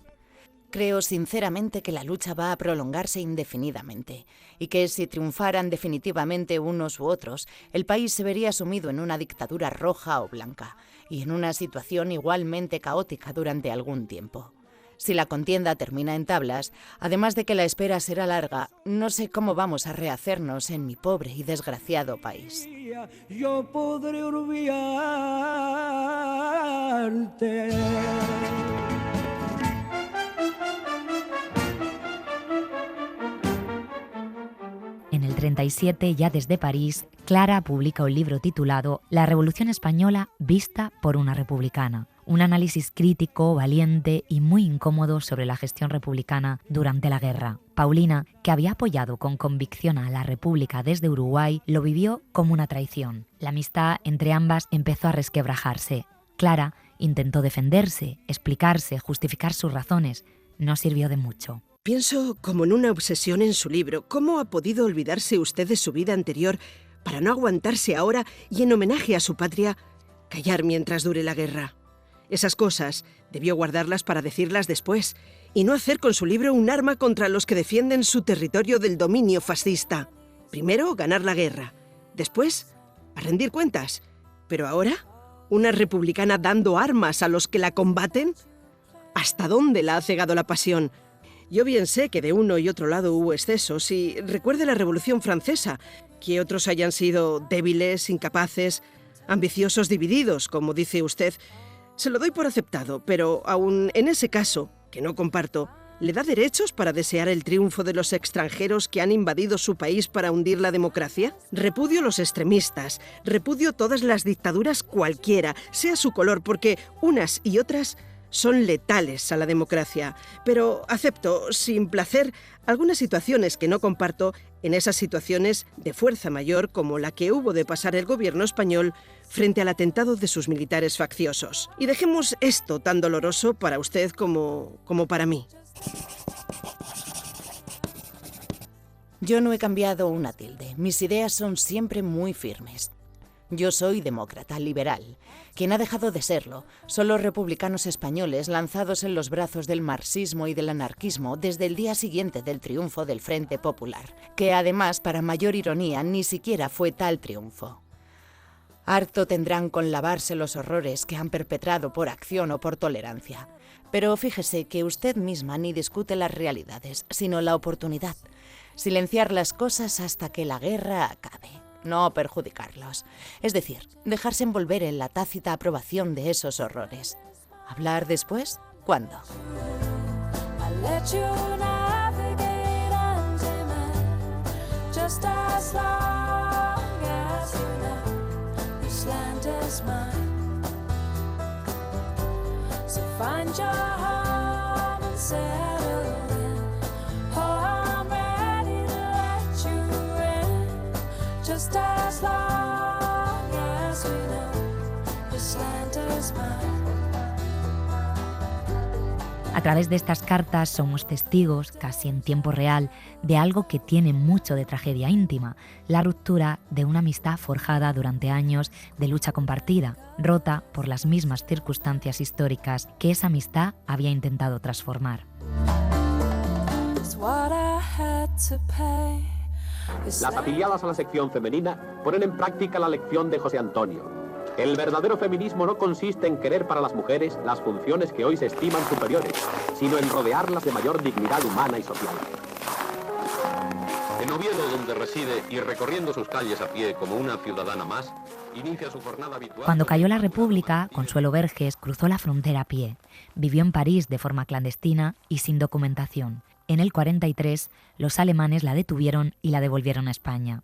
Creo sinceramente que la lucha va a prolongarse indefinidamente y que si triunfaran definitivamente unos u otros, el país se vería sumido en una dictadura roja o blanca y en una situación igualmente caótica durante algún tiempo. Si la contienda termina en tablas, además de que la espera será larga, no sé cómo vamos a rehacernos en mi pobre y desgraciado país. día yo podré olvidarte. En el 37, ya desde París, Clara publica un libro titulado La Revolución Española vista por una republicana, un análisis crítico, valiente y muy incómodo sobre la gestión republicana durante la guerra. Paulina, que había apoyado con convicción a la República desde Uruguay, lo vivió como una traición. La amistad entre ambas empezó a resquebrajarse. Clara intentó defenderse, explicarse, justificar sus razones. No sirvió de mucho. Pienso como en una obsesión en su libro. ¿Cómo ha podido olvidarse usted de su vida anterior para no aguantarse ahora y, en homenaje a su patria, callar mientras dure la guerra? Esas cosas debió guardarlas para decirlas después y no hacer con su libro un arma contra los que defienden su territorio del dominio fascista. Primero, ganar la guerra. Después, a rendir cuentas. Pero ahora, ¿una republicana dando armas a los que la combaten? ¿Hasta dónde la ha cegado la pasión? Yo bien sé que de uno y otro lado hubo excesos y recuerde la Revolución Francesa, que otros hayan sido débiles, incapaces, ambiciosos, divididos, como dice usted. Se lo doy por aceptado, pero aún en ese caso, que no comparto, ¿le da derechos para desear el triunfo de los extranjeros que han invadido su país para hundir la democracia? Repudio los extremistas, repudio todas las dictaduras cualquiera, sea su color, porque unas y otras son letales a la democracia, pero acepto, sin placer, algunas situaciones que no comparto en esas situaciones de fuerza mayor como la que hubo de pasar el gobierno español frente al atentado de sus militares facciosos. Y dejemos esto tan doloroso para usted como para mí. Yo no he cambiado una tilde. Mis ideas son siempre muy firmes. Yo soy demócrata, liberal. Quien ha dejado de serlo son los republicanos españoles lanzados en los brazos del marxismo y del anarquismo desde el día siguiente del triunfo del Frente Popular, que además, para mayor ironía, ni siquiera fue tal triunfo. Harto tendrán con lavarse los horrores que han perpetrado por acción o por tolerancia. Pero fíjese que usted misma ni discute las realidades, sino la oportunidad. Silenciar las cosas hasta que la guerra acabe. No perjudicarlos. Es decir, dejarse envolver en la tácita aprobación de esos horrores. ¿Hablar después? ¿Cuándo? Just as long as we know this land is mine. A través de estas cartas somos testigos, casi en tiempo real, de algo que tiene mucho de tragedia íntima, la ruptura de una amistad forjada durante años de lucha compartida, rota por las mismas circunstancias históricas que esa amistad había intentado transformar. It's what I had to pay. Las afiliadas a la sección femenina ponen en práctica la lección de José Antonio. El verdadero feminismo no consiste en querer para las mujeres las funciones que hoy se estiman superiores, sino en rodearlas de mayor dignidad humana y social. En Oviedo, donde reside, y recorriendo sus calles a pie como una ciudadana más, inicia su jornada habitual. Cuando cayó la República, Consuelo Verges cruzó la frontera a pie. Vivió en París de forma clandestina y sin documentación. En el 43, los alemanes la detuvieron y la devolvieron a España.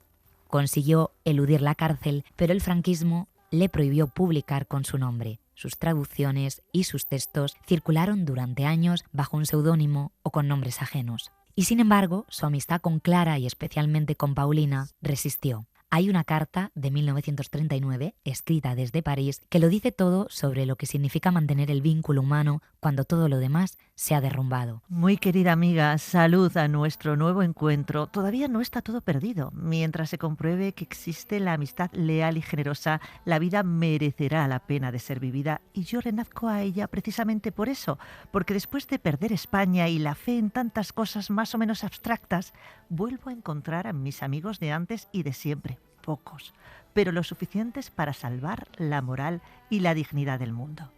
Consiguió eludir la cárcel, pero el franquismo le prohibió publicar con su nombre. Sus traducciones y sus textos circularon durante años bajo un seudónimo o con nombres ajenos. Y sin embargo, su amistad con Clara y especialmente con Paulina resistió. Hay una carta de 1939, escrita desde París, que lo dice todo sobre lo que significa mantener el vínculo humano cuando todo lo demás se ha derrumbado. Muy querida amiga, salud a nuestro nuevo encuentro. Todavía no está todo perdido. Mientras se compruebe que existe la amistad leal y generosa, la vida merecerá la pena de ser vivida. Y yo renazco a ella precisamente por eso, porque después de perder España y la fe en tantas cosas más o menos abstractas, vuelvo a encontrar a mis amigos de antes y de siempre. Pocos, pero lo suficientes para salvar la moral y la dignidad del mundo.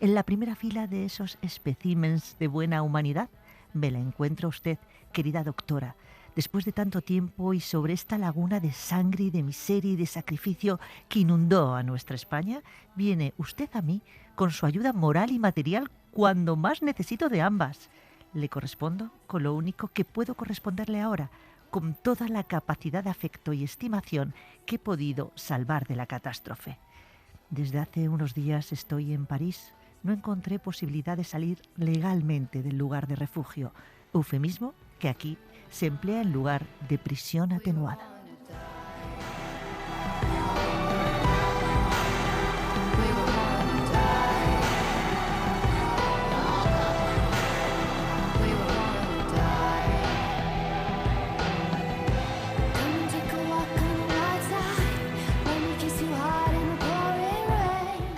En la primera fila de esos especímenes de buena humanidad me la encuentra usted, querida doctora, después de tanto tiempo y sobre esta laguna de sangre y de miseria y de sacrificio que inundó a nuestra España, viene usted a mí con su ayuda moral y material cuando más necesito de ambas. Le correspondo con lo único que puedo corresponderle ahora, con toda la capacidad de afecto y estimación que he podido salvar de la catástrofe. Desde hace unos días estoy en París. No encontré posibilidad de salir legalmente del lugar de refugio, eufemismo que aquí se emplea en lugar de prisión atenuada.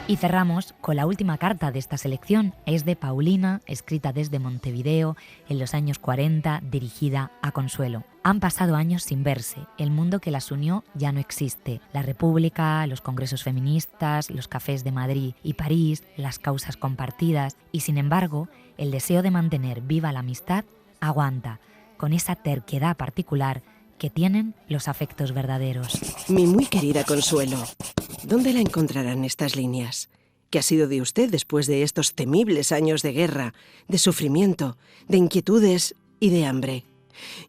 Y cerramos con la última carta de esta selección. Es de Paulina, escrita desde Montevideo en los años 40, dirigida a Consuelo. Han pasado años sin verse. El mundo que las unió ya no existe. La República, los congresos feministas, los cafés de Madrid y París, las causas compartidas. Y sin embargo, el deseo de mantener viva la amistad aguanta, con esa terquedad particular que tienen los afectos verdaderos. Mi muy querida Consuelo, ¿dónde la encontrarán estas líneas? ¿Qué ha sido de usted después de estos temibles años de guerra, de sufrimiento, de inquietudes y de hambre?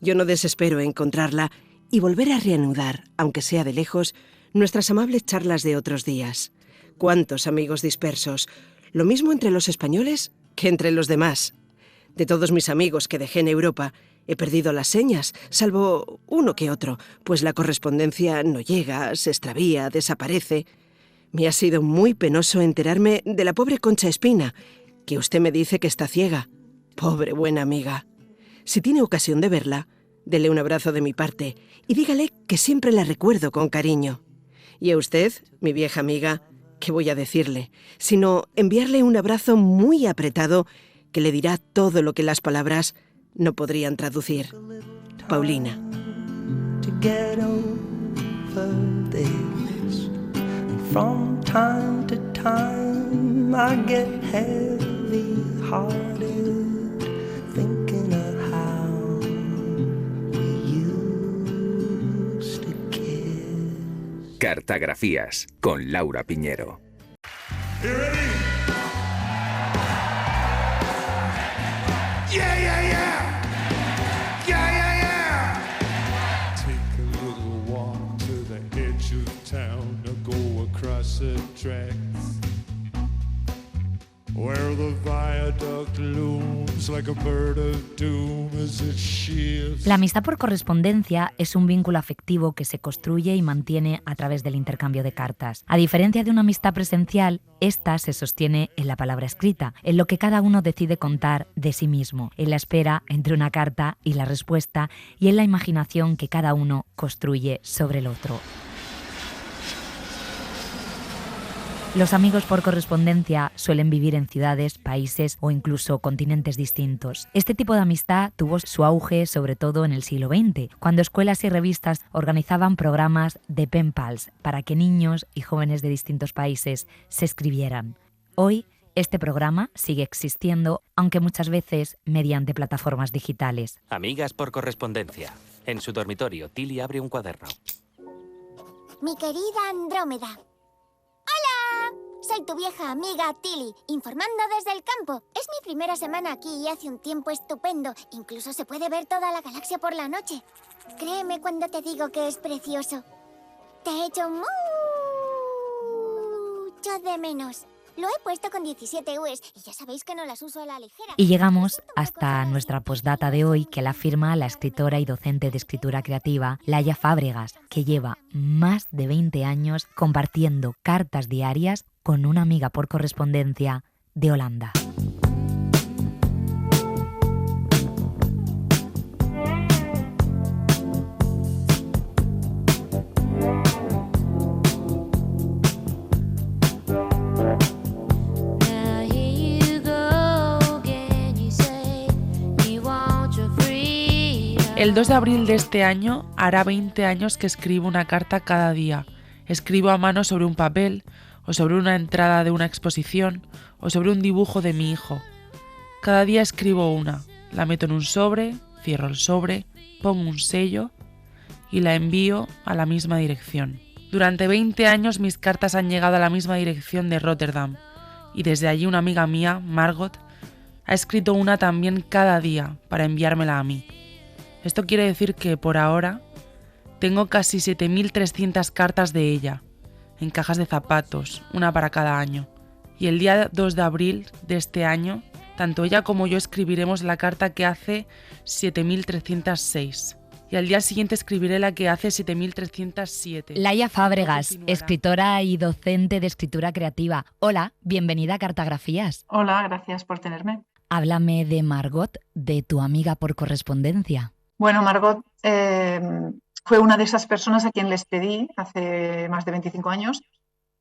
Yo no desespero en encontrarla y volver a reanudar, aunque sea de lejos, nuestras amables charlas de otros días. ¿Cuántos amigos dispersos? Lo mismo entre los españoles que entre los demás. De todos mis amigos que dejé en Europa, he perdido las señas, salvo uno que otro, pues la correspondencia no llega, se extravía, desaparece. Me ha sido muy penoso enterarme de la pobre Concha Espina, que usted me dice que está ciega. Pobre buena amiga. Si tiene ocasión de verla, dele un abrazo de mi parte y dígale que siempre la recuerdo con cariño. Y a usted, mi vieja amiga, ¿qué voy a decirle? Sino enviarle un abrazo muy apretado que le dirá todo lo que las palabras no podrían traducir. Paulina. To get over this. And from time to time I get heavy-hearted thinking of how we used to kiss. Cartagrafías con Laura Piñero. Yeah, yeah, yeah. Yeah, yeah, yeah. Take a little walk to the edge of town or go across the tracks where the viaduct looms like a bird of doom as it shifts. La amistad por correspondencia es un vínculo afectivo que se construye y mantiene a través del intercambio de cartas. A diferencia de una amistad presencial, esta se sostiene en la palabra escrita, en lo que cada uno decide contar de sí mismo, en la espera entre una carta y la respuesta y en la imaginación que cada uno construye sobre el otro. Los amigos por correspondencia suelen vivir en ciudades, países o incluso continentes distintos. Este tipo de amistad tuvo su auge sobre todo en el siglo XX, cuando escuelas y revistas organizaban programas de pen pals para que niños y jóvenes de distintos países se escribieran. Hoy, este programa sigue existiendo, aunque muchas veces mediante plataformas digitales. Amigas por correspondencia. En su dormitorio, Tilly abre un cuaderno. Mi querida Andrómeda. ¡Hola! Soy tu vieja amiga Tilly, informando desde el campo. Es mi primera semana aquí y hace un tiempo estupendo. Incluso se puede ver toda la galaxia por la noche. Créeme cuando te digo que es precioso. Te echo mucho de menos. Lo he puesto con 17 U's y ya sabéis que no las uso a la ligera. Y llegamos hasta nuestra postdata de hoy, que la firma la escritora y docente de escritura creativa Laia Fábregas, que lleva más de 20 años compartiendo cartas diarias con una amiga por correspondencia de Holanda. El 2 de abril de este año hará 20 años que escribo una carta cada día. Escribo a mano sobre un papel, o sobre una entrada de una exposición, o sobre un dibujo de mi hijo. Cada día escribo una, la meto en un sobre, cierro el sobre, pongo un sello y la envío a la misma dirección. Durante 20 años mis cartas han llegado a la misma dirección de Rotterdam y desde allí una amiga mía, Margot, ha escrito una también cada día para enviármela a mí. Esto quiere decir que por ahora tengo casi 7.300 cartas de ella, en cajas de zapatos, una para cada año. Y el día 2 de abril de este año, tanto ella como yo escribiremos la carta que hace 7.306. Y al día siguiente escribiré la que hace 7.307. Laia Fábregas, escritora y docente de escritura creativa. Hola, bienvenida a Cartografías. Hola, gracias por tenerme. Háblame de Margot, de tu amiga por correspondencia. Bueno, Margot fue una de esas personas a quien les pedí hace más de 25 años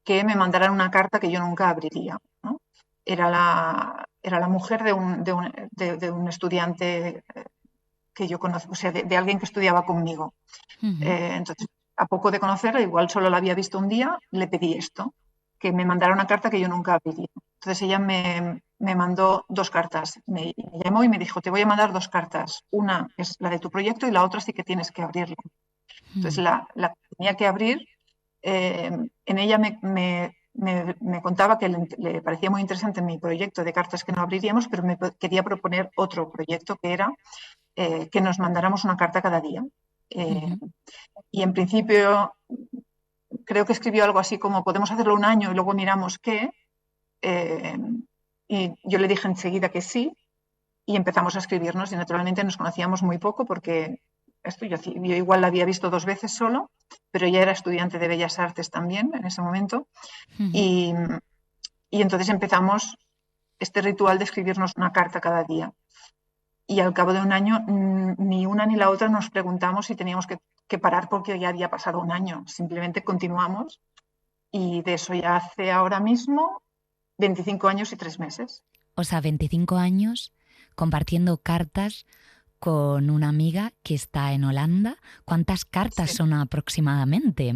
que me mandaran una carta que yo nunca abriría, ¿no? Era la mujer de un estudiante que yo conozco, o sea, de alguien que estudiaba conmigo. Entonces, a poco de conocerla, igual solo la había visto un día, le pedí esto, que me mandara una carta que yo nunca abriría. Entonces ella me mandó 2 cartas, me llamó y me dijo, te voy a mandar 2 cartas, una es la de tu proyecto y la otra sí que tienes que abrirla. Entonces la que tenía que abrir, en ella me contaba que le parecía muy interesante mi proyecto de cartas que no abriríamos, pero me quería proponer otro proyecto que era que nos mandáramos una carta cada día. Y en principio creo que escribió algo así como podemos hacerlo un año y luego miramos qué. Y yo le dije enseguida que sí y empezamos a escribirnos y naturalmente nos conocíamos muy poco porque yo igual la había visto 2 veces solo, pero ella era estudiante de Bellas Artes también en ese momento. Y entonces empezamos este ritual de escribirnos una carta cada día. Y al cabo de un año ni una ni la otra nos preguntamos si teníamos que parar porque ya había pasado un año. Simplemente continuamos y de eso ya hace ahora mismo 25 años y 3 meses. O sea, 25 años compartiendo cartas con una amiga que está en Holanda. ¿Cuántas cartas son aproximadamente?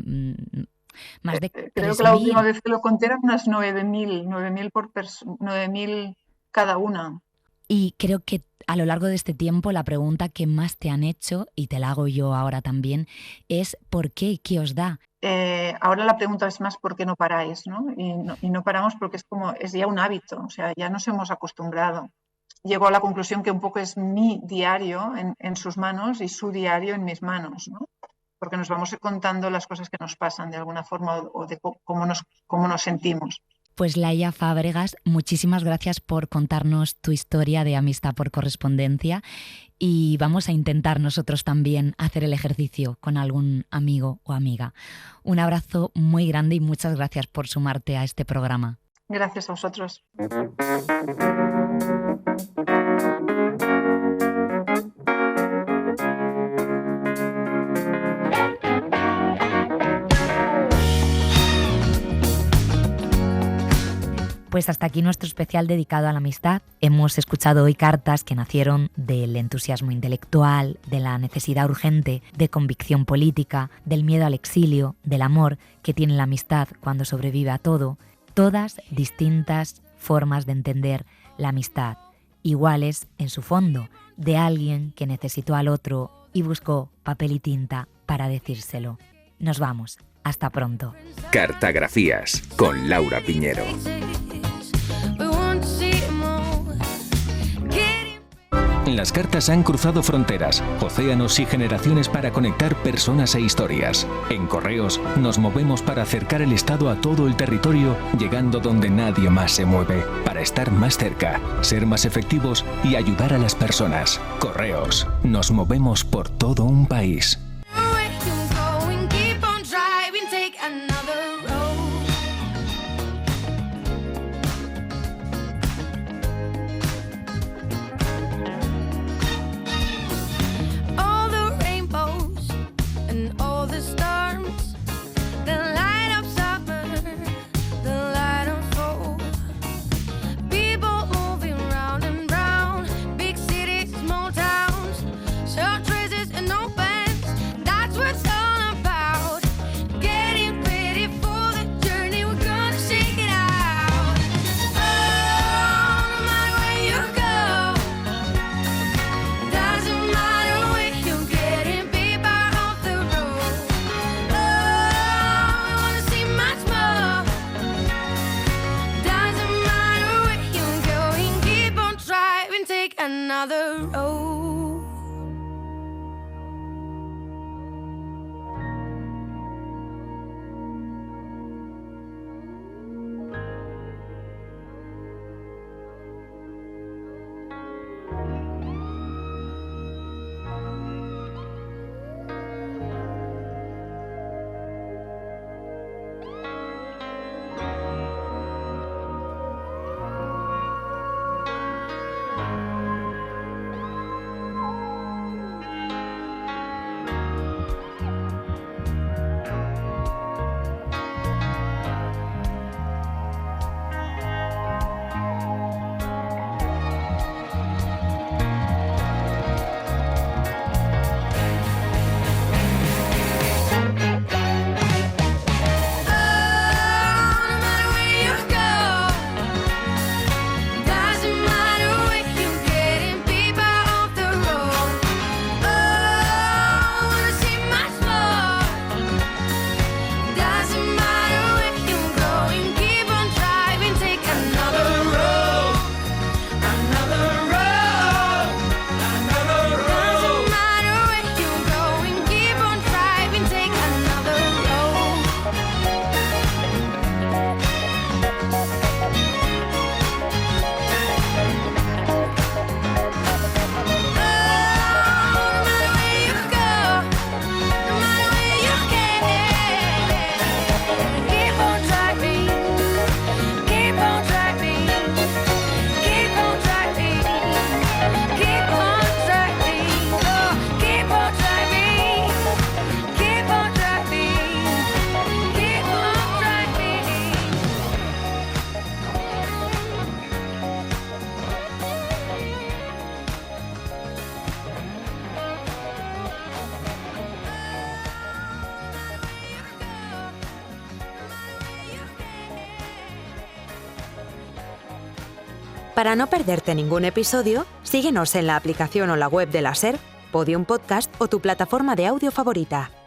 Más de 3.000. Creo que la última vez que lo conté eran unas 9.000 cada una. Y creo que a lo largo de este tiempo la pregunta que más te han hecho, y te la hago yo ahora también, es ¿por qué? ¿Qué os da? Ahora la pregunta es más ¿por qué no paráis? ¿No? Y no paramos porque es ya un hábito, o sea, ya nos hemos acostumbrado. Llego a la conclusión que un poco es mi diario en sus manos y su diario en mis manos, ¿no? Porque nos vamos contando las cosas que nos pasan de alguna forma o de cómo nos sentimos. Pues Laia Fábregas, muchísimas gracias por contarnos tu historia de amistad por correspondencia y vamos a intentar nosotros también hacer el ejercicio con algún amigo o amiga. Un abrazo muy grande y muchas gracias por sumarte a este programa. Gracias a vosotros. Pues hasta aquí nuestro especial dedicado a la amistad. Hemos escuchado hoy cartas que nacieron del entusiasmo intelectual, de la necesidad urgente, de convicción política, del miedo al exilio, del amor que tiene la amistad cuando sobrevive a todo. Todas distintas formas de entender la amistad, iguales en su fondo, de alguien que necesitó al otro y buscó papel y tinta para decírselo. Nos vamos. Hasta pronto. Cartografías con Laura Piñero. Las cartas han cruzado fronteras, océanos y generaciones para conectar personas e historias. En Correos nos movemos para acercar el Estado a todo el territorio, llegando donde nadie más se mueve, para estar más cerca, ser más efectivos y ayudar a las personas. Correos, nos movemos por todo un país. Para no perderte ningún episodio, síguenos en la aplicación o la web de la SER, Podium Podcast o tu plataforma de audio favorita.